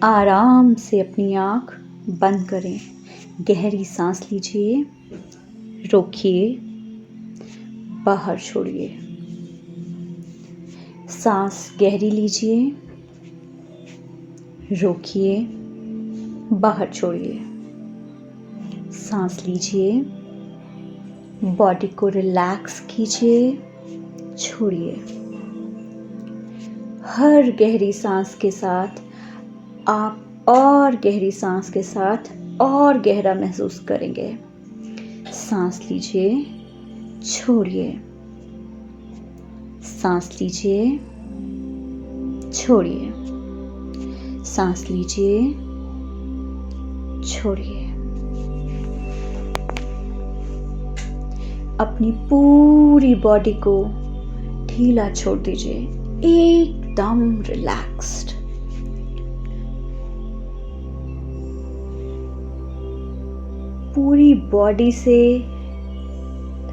आराम से अपनी आँख बंद करें। गहरी सांस लीजिए, रोकिए, बाहर छोड़िए। सांस गहरी लीजिए, रोकिए, बाहर छोड़िए। सांस लीजिए, बॉडी को रिलैक्स कीजिए, छोड़िए। हर गहरी सांस के साथ आप और गहरी सांस के साथ और गहरा महसूस करेंगे। सांस लीजिए, छोड़िए। सांस लीजिए, छोड़िए। सांस लीजिए, छोड़िए। अपनी पूरी बॉडी को ढीला छोड़ दीजिए, एकदम रिलैक्स्ड। पूरी बॉडी से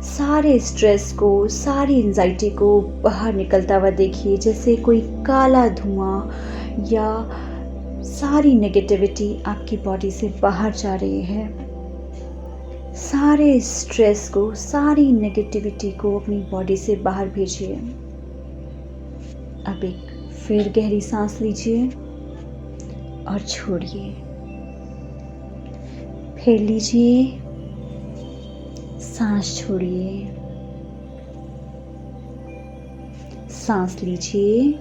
सारे स्ट्रेस को, सारी एंजाइटी को बाहर निकलता हुआ देखिए, जैसे कोई काला धुआं या सारी नेगेटिविटी आपकी बॉडी से बाहर जा रही है। सारे स्ट्रेस को, सारी नेगेटिविटी को अपनी बॉडी से बाहर भेजिए। अब एक फिर गहरी सांस लीजिए और छोड़िए। फिर लीजिए, सांस छोड़िए। सांस लीजिए,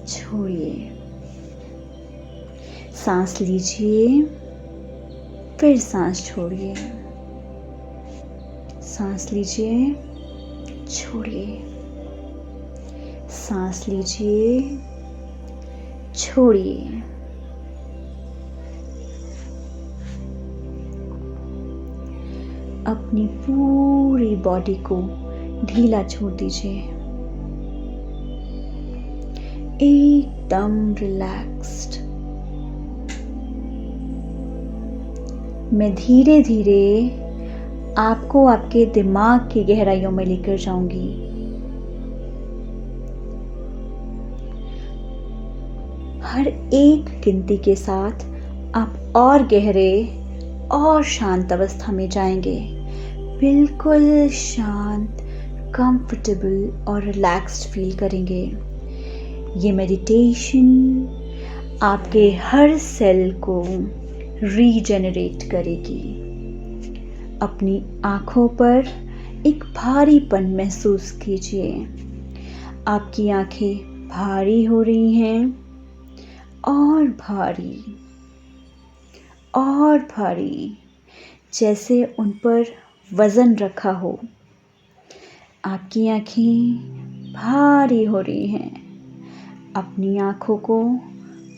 छोड़िए। सांस लीजिए, फिर सांस छोड़िए। सांस लीजिए, छोड़िए। सांस लीजिए, छोड़िए। अपनी पूरी बॉडी को ढीला छोड़ दीजिए, एकदम रिलैक्स्ड। मैं धीरे धीरे आपको आपके दिमाग की गहराइयों में लेकर जाऊंगी। हर एक गिनती के साथ आप और गहरे और शांत अवस्था में जाएंगे। बिल्कुल शांत, कंफर्टेबल और रिलैक्स्ड फील करेंगे। ये मेडिटेशन आपके हर सेल को रीजेनरेट करेगी। अपनी आँखों पर एक भारीपन महसूस कीजिए। आपकी आँखें भारी हो रही हैं और भारी और भारी, जैसे उन पर वज़न रखा हो। आपकी आँखें भारी हो रही हैं। अपनी आँखों को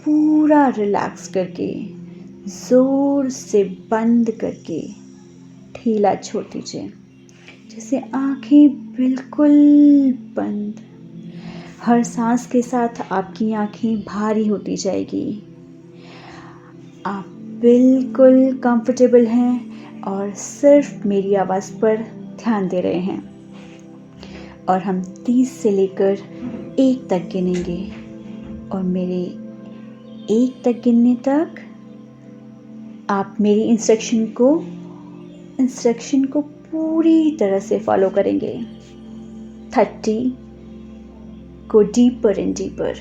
पूरा रिलैक्स करके, ज़ोर से बंद करके ढीला छोड़ दीजिए, जैसे आँखें बिल्कुल बंद। हर सांस के साथ आपकी आँखें भारी होती जाएगी। आप बिल्कुल कंफर्टेबल हैं और सिर्फ मेरी आवाज़ पर ध्यान दे रहे हैं। और हम 30 से लेकर 1 तक गिनेंगे और मेरे 1 तक गिनने तक आप मेरी इंस्ट्रक्शन को पूरी तरह से फॉलो करेंगे। 30, go deeper and deeper.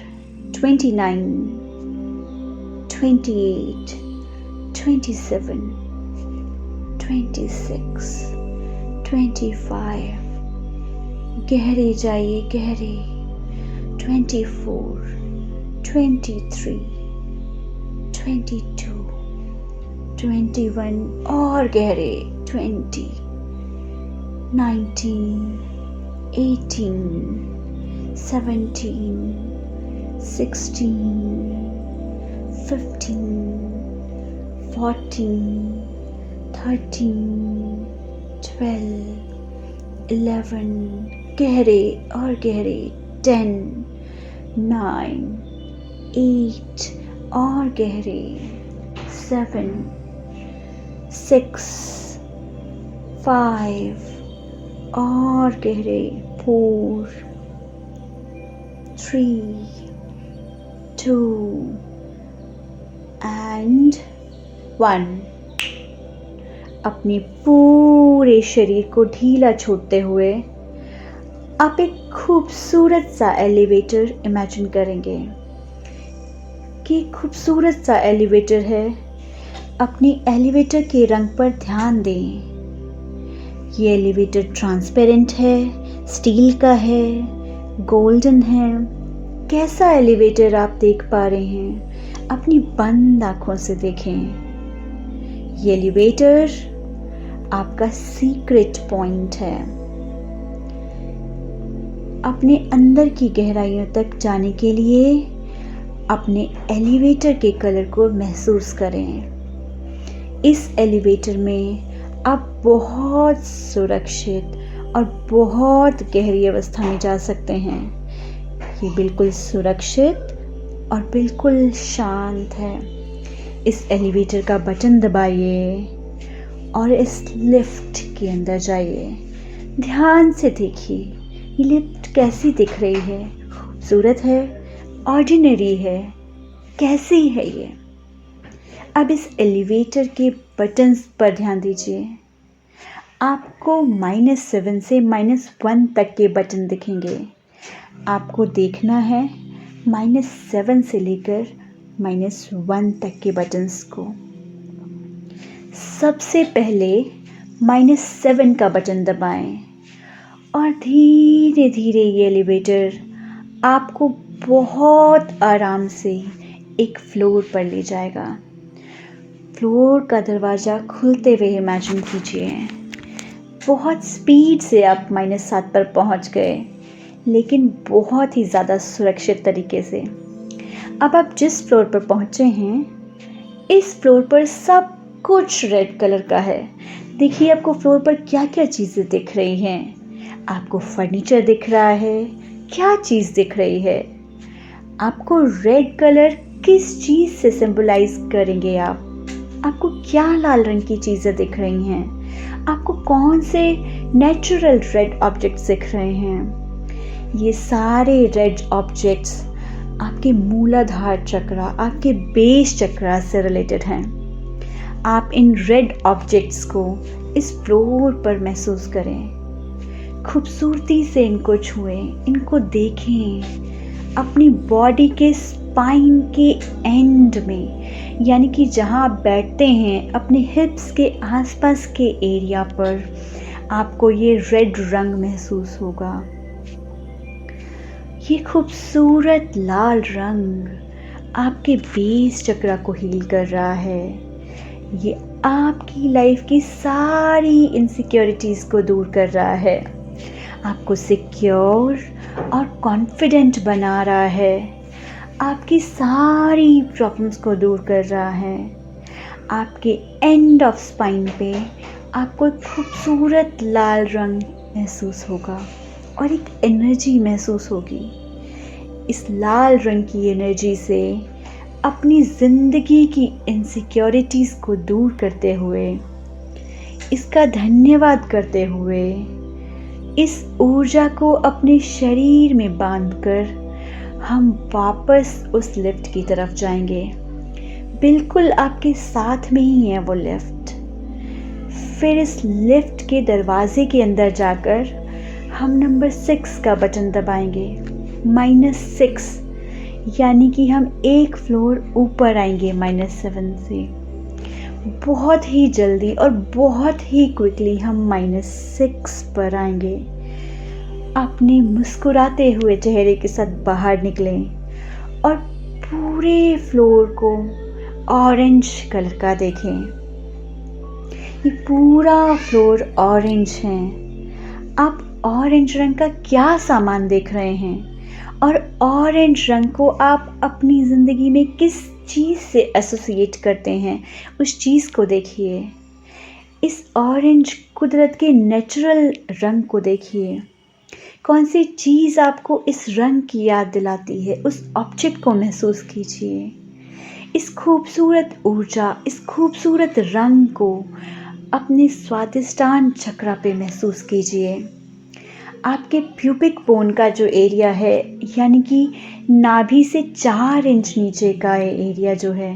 29, 28, 27, 26, 25, गहरे जाइए, गहरे। 24, 23, 22, 21 और गहरे। 20, 19, 18, 17, 16, 15, 14, 13, 12, 11, गहरे और गहरे। 10, 9, 8 और गहरे। 7, 6, 5 और गहरे। 4, 3, 2, एंड 1। अपने पूरे शरीर को ढीला छोड़ते हुए आप एक खूबसूरत सा एलिवेटर इमेजिन करेंगे कि खूबसूरत सा एलिवेटर है। अपनी एलिवेटर के रंग पर ध्यान दें। ये एलिवेटर ट्रांसपेरेंट है, स्टील का है, गोल्डन है। कैसा एलिवेटर आप देख पा रहे हैं? अपनी बंद आंखों से देखें। ये एलिवेटर आपका सीक्रेट पॉइंट है। अपने अंदर की गहराइयों तक जाने के लिए अपने एलिवेटर के कलर को महसूस करें। इस एलिवेटर में आप बहुत सुरक्षित और बहुत गहरी अवस्था में जा सकते हैं। ये बिल्कुल सुरक्षित और बिल्कुल शांत है। इस एलिवेटर का बटन दबाइए और इस लिफ्ट के अंदर जाइए। ध्यान से देखिए ये लिफ्ट कैसी दिख रही है। खूबसूरत है, ऑर्डिनरी है, कैसी है ये? अब इस एलिवेटर के बटन्स पर ध्यान दीजिए। आपको -7 से -1 तक के बटन दिखेंगे। आपको देखना है -7 से लेकर -1 तक के बटन्स को। सबसे पहले -7 का बटन दबाएं और धीरे धीरे ये एलिवेटर आपको बहुत आराम से एक फ्लोर पर ले जाएगा। फ्लोर का दरवाज़ा खुलते हुए इमेजिन कीजिए। बहुत स्पीड से आप -7 पर पहुंच गए, लेकिन बहुत ही ज़्यादा सुरक्षित तरीके से। अब आप जिस फ्लोर पर पहुंचे हैं, इस फ्लोर पर सब कुछ रेड कलर का है। देखिए आपको फ्लोर पर क्या क्या चीज़ें दिख रही हैं। आपको फर्नीचर दिख रहा है। क्या चीज़ दिख रही है? आपको रेड कलर किस चीज़ से सिंबलाइज करेंगे आप? आपको क्या लाल रंग की चीज़ें दिख रही हैं? आपको कौन से नेचुरल रेड ऑब्जेक्ट्स दिख रहे हैं? ये सारे रेड ऑब्जेक्ट्स आपके मूलाधार चक्र, आपके बेस चक्र से रिलेटेड हैं। आप इन रेड ऑब्जेक्ट्स को इस फ्लोर पर महसूस करें। खूबसूरती से इनको छुएं, इनको देखें। अपनी बॉडी के स्पाइन के एंड में, यानी कि जहां आप बैठते हैं, अपने हिप्स के आसपास के एरिया पर आपको ये रेड रंग महसूस होगा। ये खूबसूरत लाल रंग आपके बेस चक्र को हील कर रहा है। ये आपकी लाइफ की सारी इनसिक्योरिटीज़ को दूर कर रहा है। आपको सिक्योर और कॉन्फिडेंट बना रहा है। आपकी सारी प्रॉब्लम्स को दूर कर रहा है। आपके एंड ऑफ स्पाइन पे आपको एक खूबसूरत लाल रंग महसूस होगा और एक एनर्जी महसूस होगी। इस लाल रंग की एनर्जी से अपनी ज़िंदगी की इनसिक्योरिटीज़ को दूर करते हुए, इसका धन्यवाद करते हुए, इस ऊर्जा को अपने शरीर में बांधकर हम वापस उस लिफ्ट की तरफ जाएंगे। बिल्कुल आपके साथ में ही है वो लिफ्ट। फिर इस लिफ्ट के दरवाजे के अंदर जाकर हम नंबर 6 का बटन दबाएंगे। -6 यानी कि हम एक फ्लोर ऊपर आएंगे -7 से। बहुत ही जल्दी और बहुत ही क्विकली हम -6 पर आएंगे। अपने मुस्कुराते हुए चेहरे के साथ बाहर निकलें और पूरे फ्लोर को ऑरेंज कलर का देखें। ये पूरा फ्लोर ऑरेंज है। आप ऑरेंज रंग का क्या सामान देख रहे हैं? और ऑरेंज रंग को आप अपनी ज़िंदगी में किस चीज़ से एसोसिएट करते हैं, उस चीज़ को देखिए। इस ऑरेंज कुदरत के नेचुरल रंग को देखिए। कौन सी चीज़ आपको इस रंग की याद दिलाती है, उस ऑब्जेक्ट को महसूस कीजिए। इस खूबसूरत ऊर्जा, इस खूबसूरत रंग को अपने स्वादिष्टान चक्र पे महसूस कीजिए। आपके प्यूबिक बोन का जो एरिया है, यानी कि नाभि से 4 इंच नीचे का एरिया जो है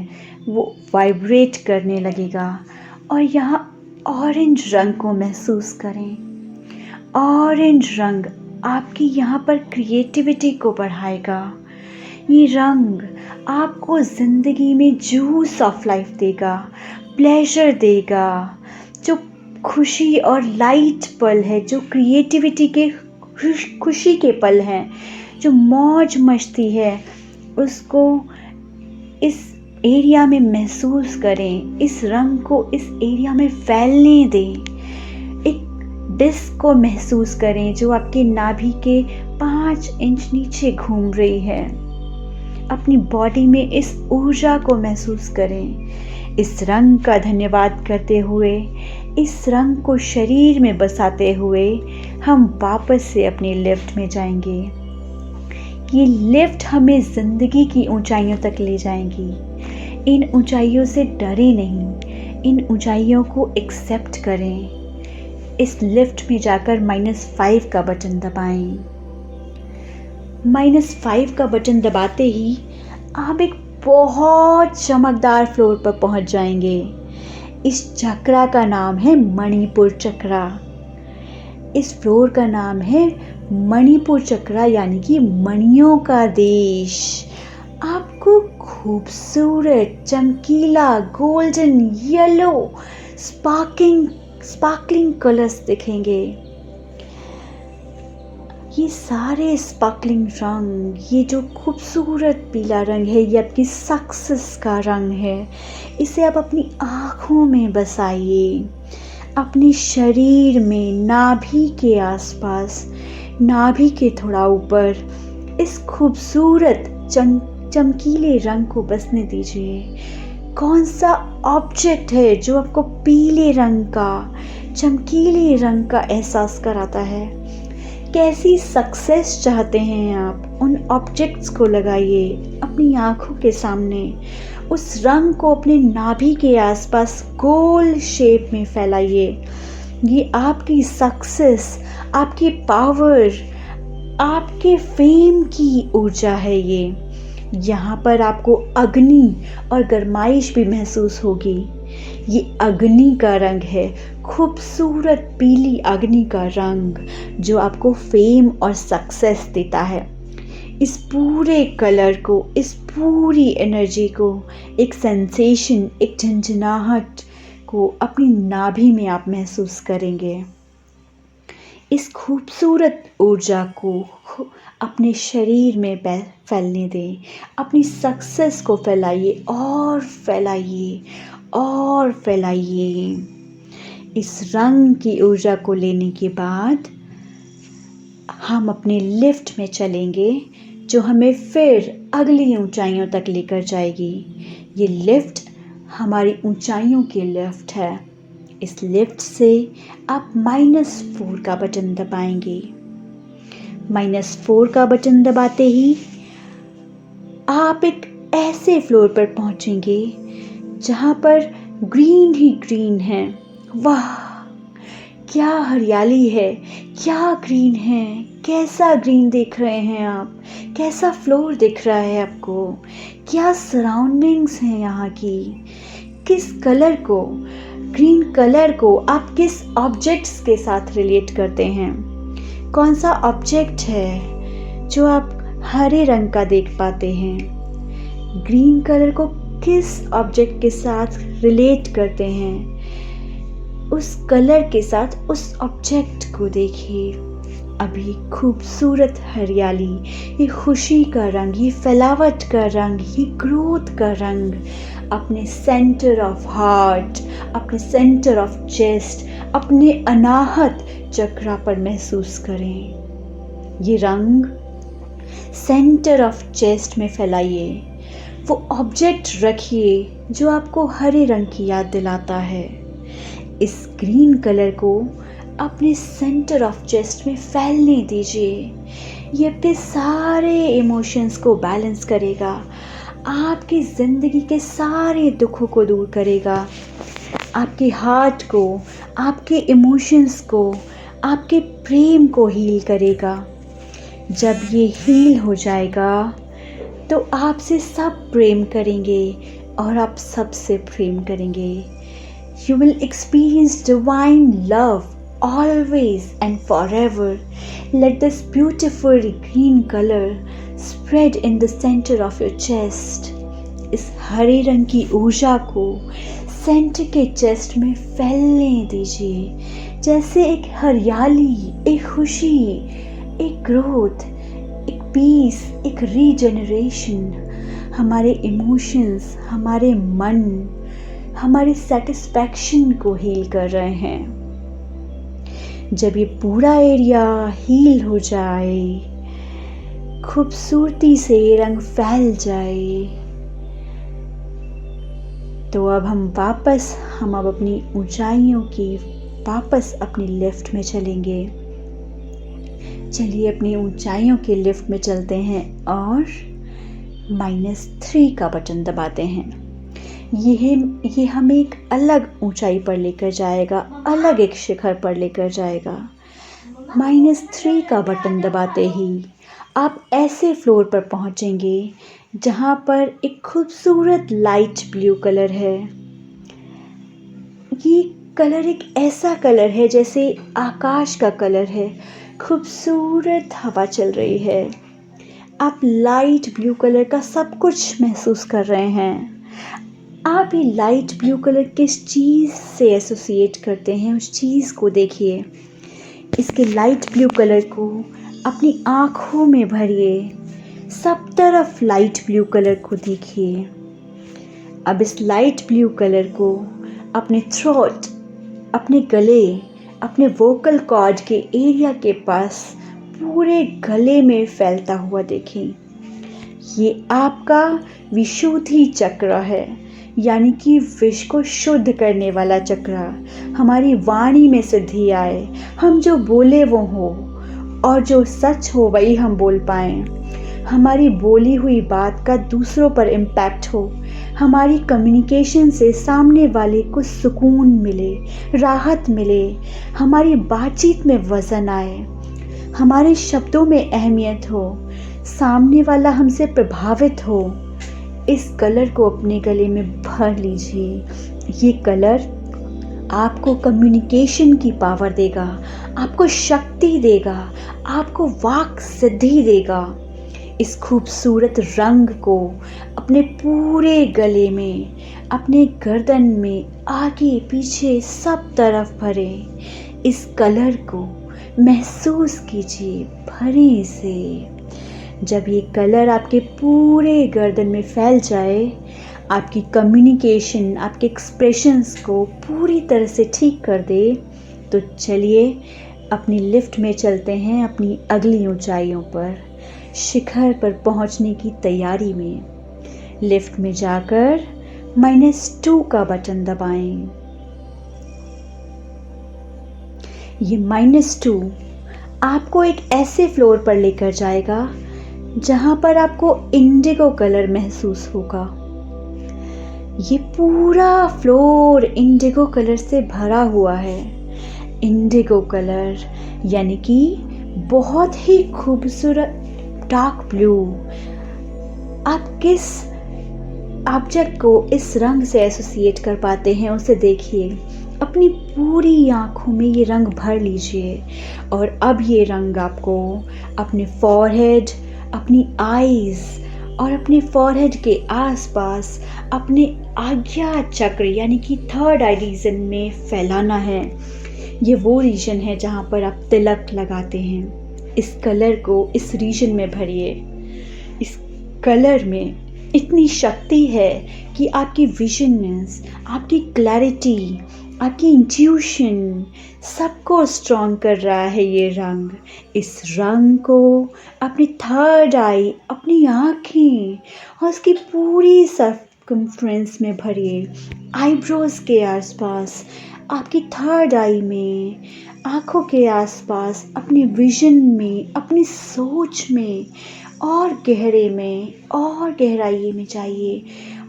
वो वाइब्रेट करने लगेगा। और यहाँ ऑरेंज रंग को महसूस करें। ऑरेंज रंग आपकी यहाँ पर क्रिएटिविटी को बढ़ाएगा। ये रंग आपको ज़िंदगी में जूस ऑफ लाइफ देगा, प्लेजर देगा। जो खुशी और लाइट पल है, जो क्रिएटिविटी के खुशी के पल हैं, जो मौज मस्ती है, उसको इस एरिया में महसूस करें। इस रंग को इस एरिया में फैलने दें। एक डिस्क को महसूस करें जो आपके नाभि के 5 इंच नीचे घूम रही है। अपनी बॉडी में इस ऊर्जा को महसूस करें। इस रंग का धन्यवाद करते हुए, इस रंग को शरीर में बसाते हुए हम वापस से अपनी लिफ्ट में जाएंगे। ये लिफ्ट हमें ज़िंदगी की ऊंचाइयों तक ले जाएंगी। इन ऊंचाइयों से डरे नहीं, इन ऊंचाइयों को एक्सेप्ट करें। इस लिफ्ट में जाकर -5 का बटन दबाएं। -5 का बटन दबाते ही आप एक बहुत चमकदार फ्लोर पर पहुंच जाएंगे। इस चक्रा का नाम है मणिपुर चक्रा। इस फ्लोर का नाम है मणिपुर चक्रा, यानी कि मणियों का देश। आपको खूबसूरत चमकीला गोल्डन येलो स्पार्कलिंग कलर्स दिखेंगे। ये सारे स्पार्कलिंग रंग, ये जो खूबसूरत पीला रंग है, ये आपकी सक्सेस का रंग है। इसे आप अपनी आँखों में बसाइए, अपने शरीर में, नाभि के आसपास, नाभि के थोड़ा ऊपर इस खूबसूरत चमकीले रंग को बसने दीजिए। कौन सा ऑब्जेक्ट है जो आपको पीले रंग का, चमकीले रंग का एहसास कराता है? कैसी सक्सेस चाहते हैं आप? उन ऑब्जेक्ट्स को लगाइए अपनी आँखों के सामने। उस रंग को अपने नाभि के आसपास गोल शेप में फैलाइए। ये आपकी सक्सेस, आपकी पावर, आपके फेम की ऊर्जा है। ये यहाँ पर आपको अग्नि और गरमाइश भी महसूस होगी। ये अग्नि का रंग है, खूबसूरत पीली अग्नि का रंग जो आपको फेम और सक्सेस देता है। इस पूरे कलर को, इस पूरी एनर्जी को, एक सेंसेशन, एक झंझनाहट को अपनी नाभि में आप महसूस करेंगे। इस खूबसूरत ऊर्जा को अपने शरीर में फैलने दें। अपनी सक्सेस को फैलाइए और फैलाइए और फैलाइए। इस रंग की ऊर्जा को लेने के बाद हम अपने लिफ्ट में चलेंगे जो हमें फिर अगली ऊंचाइयों तक लेकर जाएगी। ये लिफ्ट हमारी ऊंचाइयों की लिफ्ट है। इस लिफ्ट से आप -4 का बटन दबाएंगे। -4 का बटन दबाते ही आप एक ऐसे फ्लोर पर पहुंचेंगे जहां पर ग्रीन ही ग्रीन है। वाह, क्या हरियाली है, क्या ग्रीन है, कैसा ग्रीन देख रहे हैं आप, कैसा फ्लोर दिख रहा है आपको, क्या सराउंडिंग्स हैं यहाँ की। किस कलर को, ग्रीन कलर को आप किस ऑब्जेक्ट्स के साथ रिलेट करते हैं? कौन सा ऑब्जेक्ट है जो आप हरे रंग का देख पाते हैं? ग्रीन कलर को किस ऑब्जेक्ट के साथ रिलेट करते हैं? उस कलर के साथ उस ऑब्जेक्ट को देखिए। अभी खूबसूरत हरियाली, ये खुशी का रंग, ये फैलावट का रंग, ये ग्रोथ का रंग अपने सेंटर ऑफ हार्ट, अपने सेंटर ऑफ चेस्ट, अपने अनाहत चक्रा पर महसूस करें। ये रंग सेंटर ऑफ चेस्ट में फैलाइए। वो ऑब्जेक्ट रखिए जो आपको हरे रंग की याद दिलाता है। इस ग्रीन कलर को अपने सेंटर ऑफ चेस्ट में फैलने दीजिए। ये आपके सारे इमोशंस को बैलेंस करेगा, आपकी ज़िंदगी के सारे दुखों को दूर करेगा, आपके हार्ट को, आपके इमोशंस को, आपके प्रेम को हील करेगा। जब ये हील हो जाएगा तो आपसे सब प्रेम करेंगे और आप सबसे प्रेम करेंगे। You will experience divine love always and forever. Let this beautiful green color spread in the center of your chest. इस हरे रंग की ऊर्जा को सेंटर के चेस्ट में फैलने दीजिए, जैसे एक हरियाली, एक खुशी, एक ग्रोथ, एक पीस, एक रीजनरेशन हमारे इमोशंस, हमारे मन, हमारे सेटिस्फैक्शन को हील कर रहे हैं। जब ये पूरा एरिया हील हो जाए, खूबसूरती से रंग फैल जाए, तो अब हम अब अपनी ऊंचाइयों की वापस अपनी लिफ्ट में चलेंगे। चलिए अपनी ऊंचाइयों के लिफ्ट में चलते हैं और -3 का बटन दबाते हैं। ये हमें एक अलग ऊंचाई पर लेकर जाएगा, अलग एक शिखर पर लेकर जाएगा। -3 का बटन दबाते ही आप ऐसे फ्लोर पर पहुंचेंगे जहां पर एक खूबसूरत लाइट ब्लू कलर है। ये कलर एक ऐसा कलर है जैसे आकाश का कलर है, खूबसूरत हवा चल रही है। आप लाइट ब्लू कलर का सब कुछ महसूस कर रहे हैं। आप ये लाइट ब्लू कलर किस चीज़ से एसोसिएट करते हैं, उस चीज़ को देखिए। इसके लाइट ब्लू कलर को अपनी आँखों में भरिए, सब तरफ लाइट ब्लू कलर को देखिए। अब इस लाइट ब्लू कलर को अपने थ्रोट, अपने गले, अपने वोकल कॉर्ड के एरिया के पास पूरे गले में फैलता हुआ देखें। ये आपका विशुद्धि चक्र है, यानी कि विश्व को शुद्ध करने वाला चक्र। हमारी वाणी में सिद्धि आए, हम जो बोले वो हो और जो सच हो वही हम बोल पाएँ। हमारी बोली हुई बात का दूसरों पर इम्पैक्ट हो, हमारी कम्युनिकेशन से सामने वाले को सुकून मिले, राहत मिले, हमारी बातचीत में वज़न आए, हमारे शब्दों में अहमियत हो, सामने वाला हमसे प्रभावित हो। इस कलर को अपने गले में भर लीजिए। ये कलर आपको कम्युनिकेशन की पावर देगा, आपको शक्ति देगा, आपको वाक सिद्धि देगा। इस खूबसूरत रंग को अपने पूरे गले में, अपने गर्दन में, आगे पीछे सब तरफ भरें। इस कलर को महसूस कीजिए भरे से। जब ये कलर आपके पूरे गर्दन में फैल जाए, आपकी कम्युनिकेशन, आपके एक्सप्रेशंस को पूरी तरह से ठीक कर दे, तो चलिए अपनी लिफ्ट में चलते हैं अपनी अगली ऊंचाइयों पर, शिखर पर पहुंचने की तैयारी में। लिफ्ट में जाकर -2 का बटन दबाएं। ये -2 आपको एक ऐसे फ्लोर पर लेकर जाएगा जहां पर आपको इंडिगो कलर महसूस होगा। ये पूरा फ्लोर इंडिगो कलर से भरा हुआ है। इंडिगो कलर यानी कि बहुत ही खूबसूरत डार्क ब्लू। आप किस ऑब्जेक्ट को इस रंग से एसोसिएट कर पाते हैं उसे देखिए। अपनी पूरी आँखों में ये रंग भर लीजिए और अब ये रंग आपको अपने फॉरहेड, अपनी आईज और अपने फॉरहेड के आसपास अपने आज्ञा चक्र यानी कि थर्ड आई रीजन में फैलाना है। ये वो रीजन है जहाँ पर आप तिलक लगाते हैं। इस कलर को इस रीजन में भरिए। इस कलर में इतनी शक्ति है कि आपकी विजननेस, आपकी क्लैरिटी, आपकी इंट्यूशन सबको स्ट्रॉन्ग कर रहा है ये रंग। इस रंग को अपनी थर्ड आई, अपनी आँखें और उसकी पूरी सर्कमफ्रेंस में भरिए। आईब्रोज के आसपास, आपकी थर्ड आई में, आँखों के आसपास, अपने विजन में, अपनी सोच में और गहरे में और गहराई में जाइए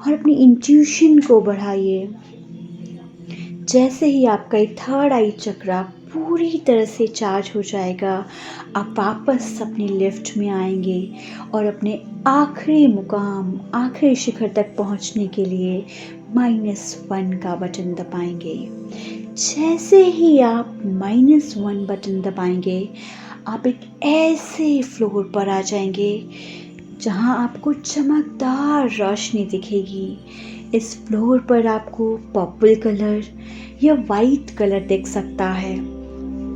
और अपनी इंट्यूशन को बढ़ाइए। जैसे ही आपका ये थर्ड आई चक्र पूरी तरह से चार्ज हो जाएगा। आप वापस अपनी लिफ्ट में आएंगे और अपने आखिरी मुकाम, आखिरी शिखर तक पहुंचने के लिए -1 का बटन दबाएंगे। जैसे ही आप -1 बटन दबाएंगे, आप एक ऐसे फ्लोर पर आ जाएंगे जहां आपको चमकदार रोशनी दिखेगी। इस फ्लोर पर आपको पर्पल कलर या वाइट कलर दिख सकता है।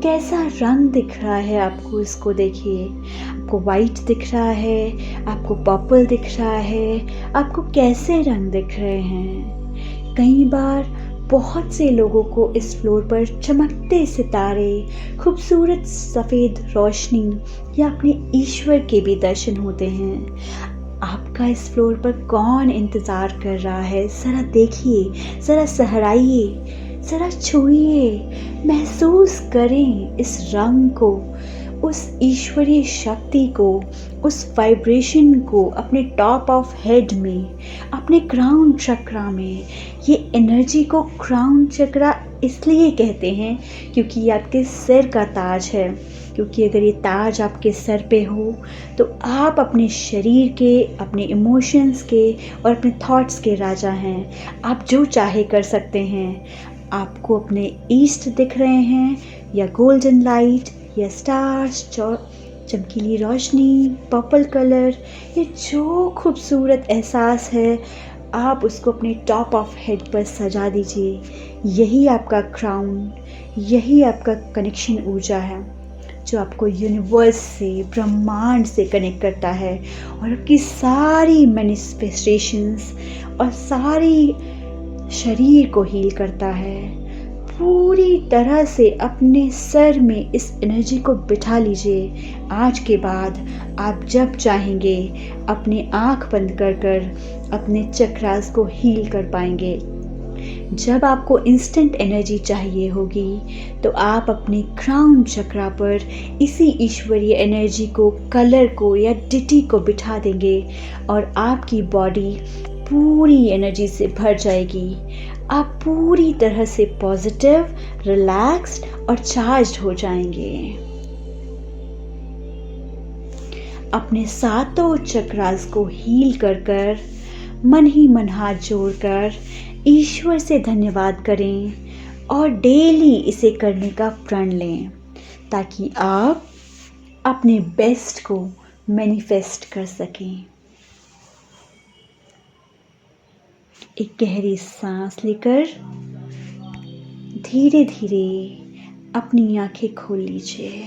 कैसा रंग दिख रहा है आपको, इसको देखिए। आपको वाइट दिख रहा है, आपको पर्पल दिख रहा है, आपको कैसे रंग दिख रहे हैं। कई बार बहुत से लोगों को इस फ्लोर पर चमकते सितारे, खूबसूरत सफ़ेद रोशनी या अपने ईश्वर के भी दर्शन होते हैं। आपका इस फ्लोर पर कौन इंतज़ार कर रहा है, ज़रा देखिए, ज़रा सहराइए, ज़रा छूइए, महसूस करें इस रंग को, उस ईश्वरीय शक्ति को, उस वाइब्रेशन को अपने टॉप ऑफ हेड में, अपने क्राउन चक्रा में। ये एनर्जी को क्राउन चक्रा इसलिए कहते हैं क्योंकि ये आपके सिर का ताज है। क्योंकि अगर ये ताज आपके सर पे हो तो आप अपने शरीर के, अपने इमोशंस के और अपने थॉट्स के राजा हैं। आप जो चाहे कर सकते हैं। आपको अपने ईस्ट दिख रहे हैं या गोल्डन लाइट या स्टार्स, चमकीली रोशनी, पर्पल कलर, ये जो खूबसूरत एहसास है, आप उसको अपने टॉप ऑफ हेड पर सजा दीजिए। यही आपका क्राउन, यही आपका कनेक्शन ऊर्जा है जो आपको यूनिवर्स से, ब्रह्मांड से कनेक्ट करता है और आपकी सारी मैनिफेस्टेशंस और सारी शरीर को हील करता है। पूरी तरह से अपने सर में इस एनर्जी को बिठा लीजिए। आज के बाद आप जब चाहेंगे अपनी आँख बंद कर अपने चक्रास को हील कर पाएंगे। जब आपको इंस्टेंट एनर्जी चाहिए होगी तो आप अपने क्राउन चक्रा पर इसी ईश्वरीय एनर्जी को, कलर को या डिटी को बिठा देंगे और आपकी बॉडी पूरी एनर्जी से भर जाएगी। आप पूरी तरह से पॉजिटिव, रिलैक्स्ड और चार्ज्ड हो जाएंगे। अपने सातों चक्रास को हील कर मन ही मन हाथ जोड़कर ईश्वर से धन्यवाद करें और डेली इसे करने का प्रण लें ताकि आप अपने बेस्ट को मैनिफेस्ट कर सकें। एक गहरी सांस लेकर धीरे धीरे अपनी आंखें खोल लीजिए।